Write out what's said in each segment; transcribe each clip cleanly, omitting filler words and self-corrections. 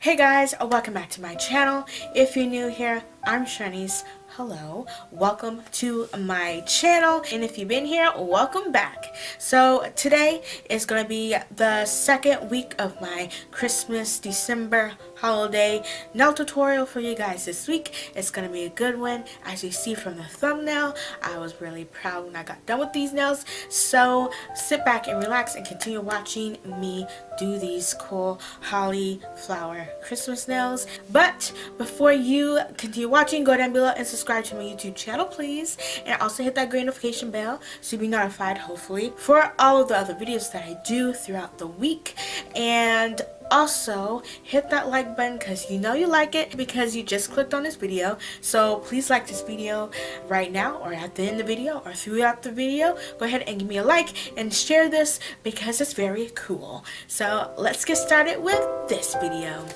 Hey guys, welcome back to my channel. If you're new here, I'm Shanice. Hello, welcome to my channel, and if you've been here, welcome back. So today is going to be the second week of my Christmas December holiday nail tutorial for you guys this week. It's going to be a good one. As you see from the thumbnail, I was really proud when I got done with these nails. So sit back and relax and continue watching me do these cool holly flower Christmas nails. But before you continue watching, go down below and subscribe to my YouTube channel, please. And also hit that great notification bell so you'll be notified, hopefully, for all of the other videos that I do throughout the week. And also hit that like button because you know you like it because you just clicked on this video. So please like this video right now, or at the end of the video, or throughout the video. Go ahead and give me a like and share this because it's very cool. So let's get started with this video.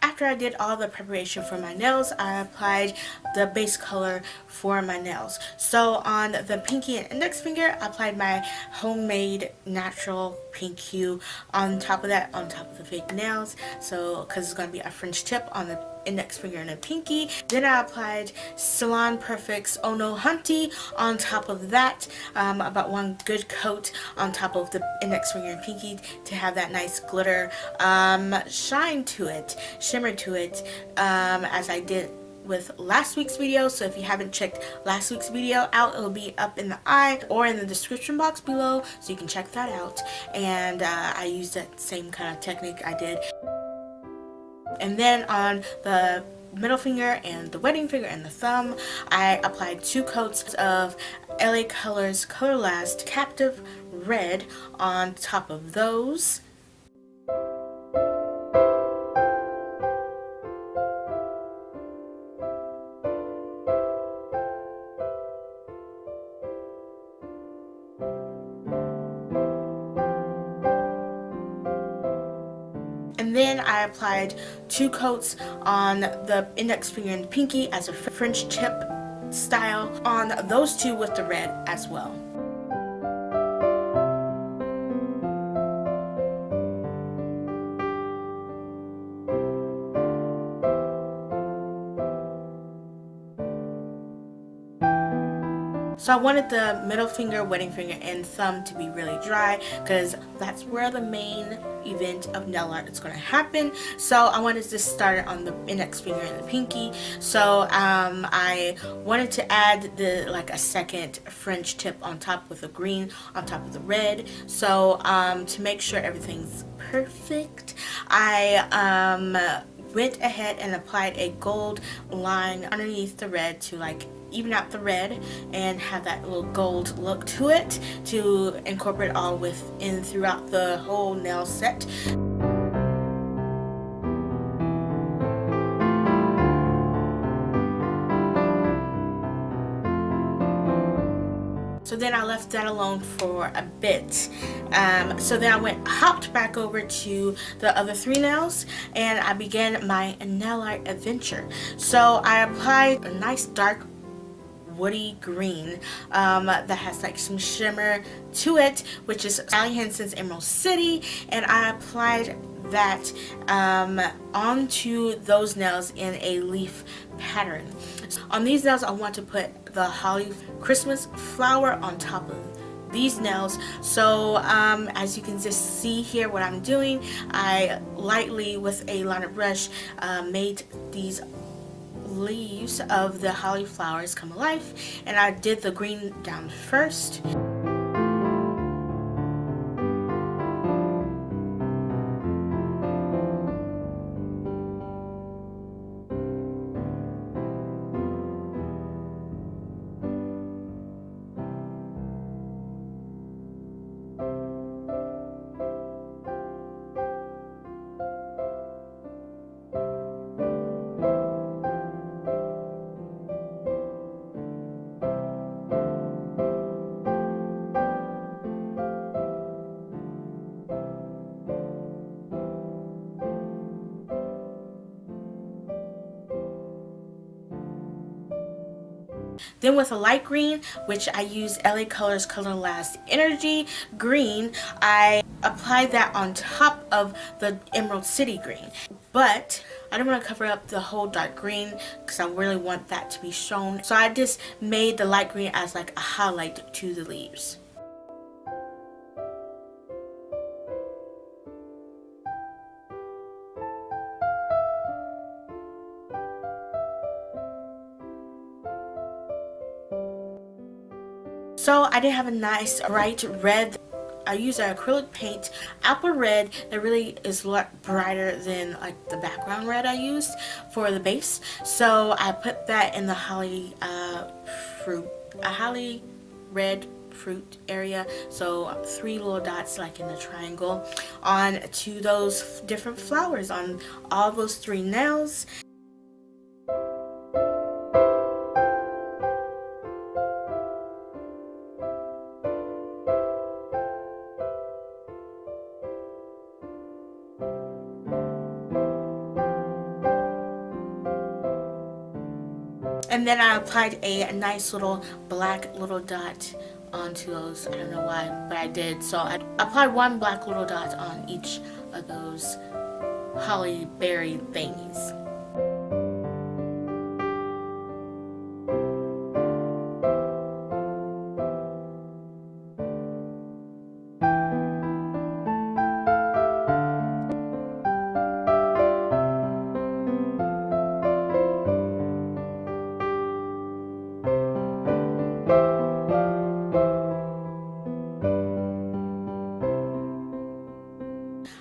After I did all the preparation for my nails, I applied the base color for my nails. So on the pinky and index finger, I applied my homemade natural pink hue on top of that, on top of the fake nails. So because it's going to be a French tip on the index finger and the pinky. Then I applied Salon Perfect's Oh No Hunty on top of that, about one good coat on top of the index finger and pinky to have that nice glitter shine to it, shimmer to it, as I did with last week's video. So if you haven't checked last week's video out, it'll be up in the eye or in the description box below, so you can check that out. And I used that same kind of technique I did. And then on the middle finger and the wedding finger and the thumb, I applied 2 coats of LA Colors Color Last Captive Red on top of those. And then I applied 2 coats on the index finger and pinky as a French tip style on those 2 with the red as well. So I wanted the middle finger, wedding finger, and thumb to be really dry because that's where the main event of nail art is going to happen. So I wanted to start it on the index finger and the pinky. So I wanted to add a second French tip on top with the green on top of the red. So to make sure everything's perfect, I went ahead and applied a gold line underneath the red to even out the red and have that little gold look to it to incorporate all within throughout the whole nail set. So then I left that alone for a bit. So then I hopped back over to the other 3 nails and I began my nail art adventure. So I applied a nice dark woody green that has some shimmer to it, which is Hansen's Emerald City, and I applied that onto those nails in a leaf pattern. On these nails, I want to put the holly Christmas flower on top of these nails. So as you can just see here what I'm doing, I lightly with a liner brush made these leaves of the holly flowers come alive, and I did the green down first. Then with a light green, which I use LA Colors Color Last Energy green, I applied that on top of the Emerald City green. But I don't want to cover up the whole dark green because I really want that to be shown. So I just made the light green as like a highlight to the leaves. So I did have a nice bright red. I use an acrylic paint, apple red, that really is a lot brighter than like the background red I used for the base. So I put that in the holly holly red fruit area. So 3 little dots like in a triangle on to those different flowers on all those 3 nails. And then I applied a nice little black little dot onto those. I don't know why, but I did. So I applied 1 black little dot on each of those holly berry thingies.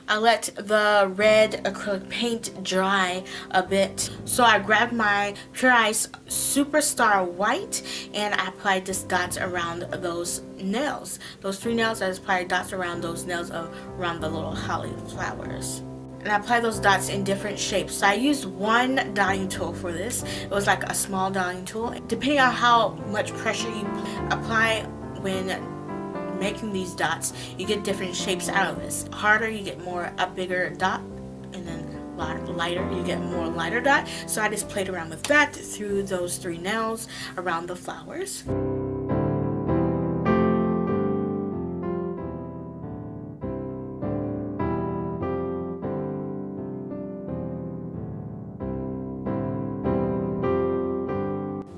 I let the red acrylic paint dry a bit. So I grabbed my Pure Ice Superstar White and I applied just dots around those nails. Those 3 nails, I just applied dots around those nails around the little holly flowers. And I applied those dots in different shapes. So I used 1 dotting tool for this. It was like a small dotting tool. Depending on how much pressure you apply when making these dots, you get different shapes out of this. Harder, you get a bigger dot, and then lighter, you get more lighter dot. So I just played around with that through those 3 nails around the flowers.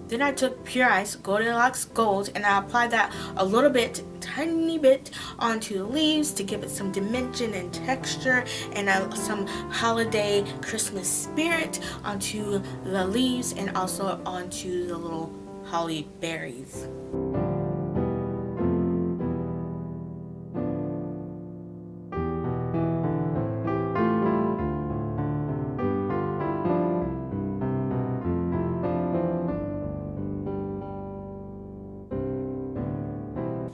Then I took Pure Ice Goldie Locks Gold and I applied that a little bit, tiny bit, onto the leaves to give it some dimension and texture and some holiday Christmas spirit onto the leaves and also onto the little holly berries.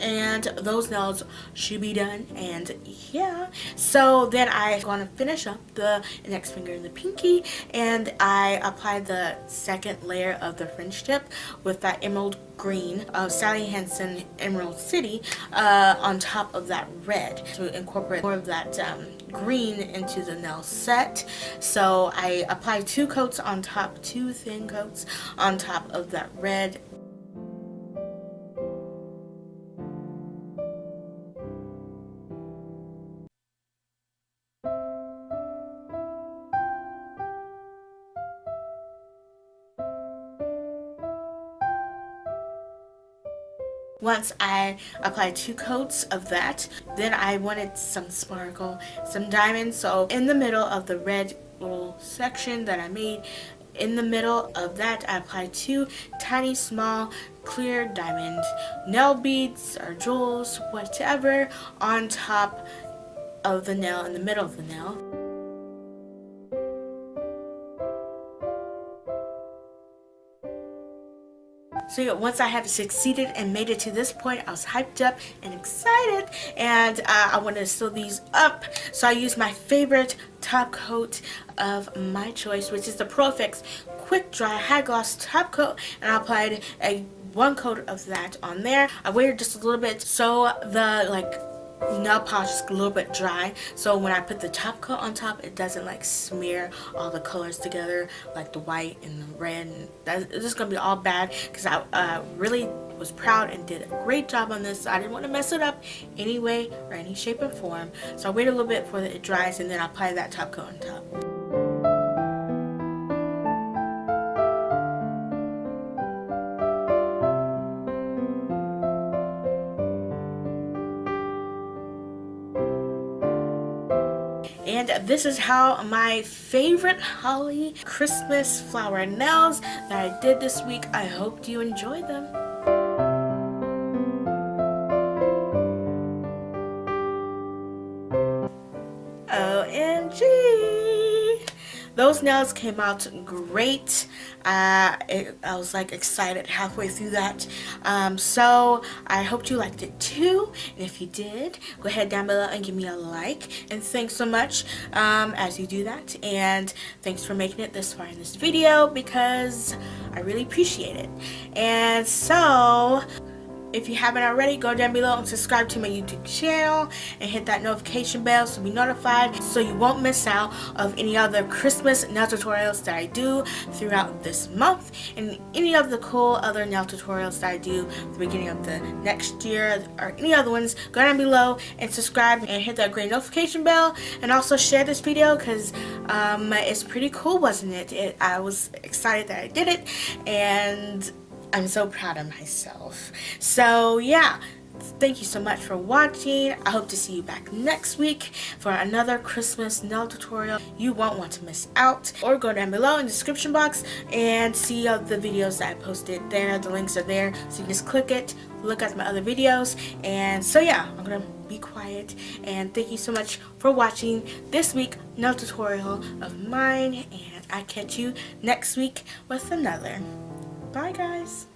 And those nails should be done, and yeah, so then I'm gonna finish up the next finger and the pinky, and I applied the 2nd layer of the French tip with that emerald green of Sally Hansen Emerald City on top of that red to incorporate more of that green into the nail set. So I applied 2 coats on top, 2 thin coats on top of that red. Once I applied 2 coats of that, then I wanted some sparkle, some diamonds. So in the middle of the red little section that I made, in the middle of that I applied 2 tiny small clear diamond nail beads or jewels, whatever, on top of the nail, in the middle of the nail. So yeah, once I had succeeded and made it to this point, I was hyped up and excited, and I wanted to sew these up. So I used my favorite top coat of my choice, which is the Perfect Quick Dry High Gloss Top Coat, and I applied 1 coat of that on there. I waited just a little bit so the nail polish is a little bit dry, so when I put the top coat on top, it doesn't like smear all the colors together, like the white and the red. And it's just gonna be all bad because I really was proud and did a great job on this, so I didn't want to mess it up any way or any shape or form. So I wait a little bit before it dries, and then I apply that top coat on top. And this is how my favorite holly Christmas flower nails that I did this week. I hope you enjoyed them. OMG! Those nails came out great. I was like excited halfway through that. So I hope you liked it too. And if you did, go ahead down below and give me a like. And thanks so much as you do that. And thanks for making it this far in this video because I really appreciate it. And so, if you haven't already, go down below and subscribe to my YouTube channel and hit that notification bell so be notified so you won't miss out of any other Christmas nail tutorials that I do throughout this month and any of the cool other nail tutorials that I do at the beginning of the next year or any other ones. Go down below and subscribe and hit that great notification bell, and also share this video because it's pretty cool, wasn't it? I was excited that I did it, and I'm so proud of myself. So yeah, thank you so much for watching. I hope to see you back next week for another Christmas nail tutorial you won't want to miss out. Or go down below in the description box and see all the videos that I posted there. The links are there, so you can just click it, look at my other videos. And so yeah, I'm gonna be quiet, and thank you so much for watching this week nail tutorial of mine, and I'll catch you next week with another. Bye guys.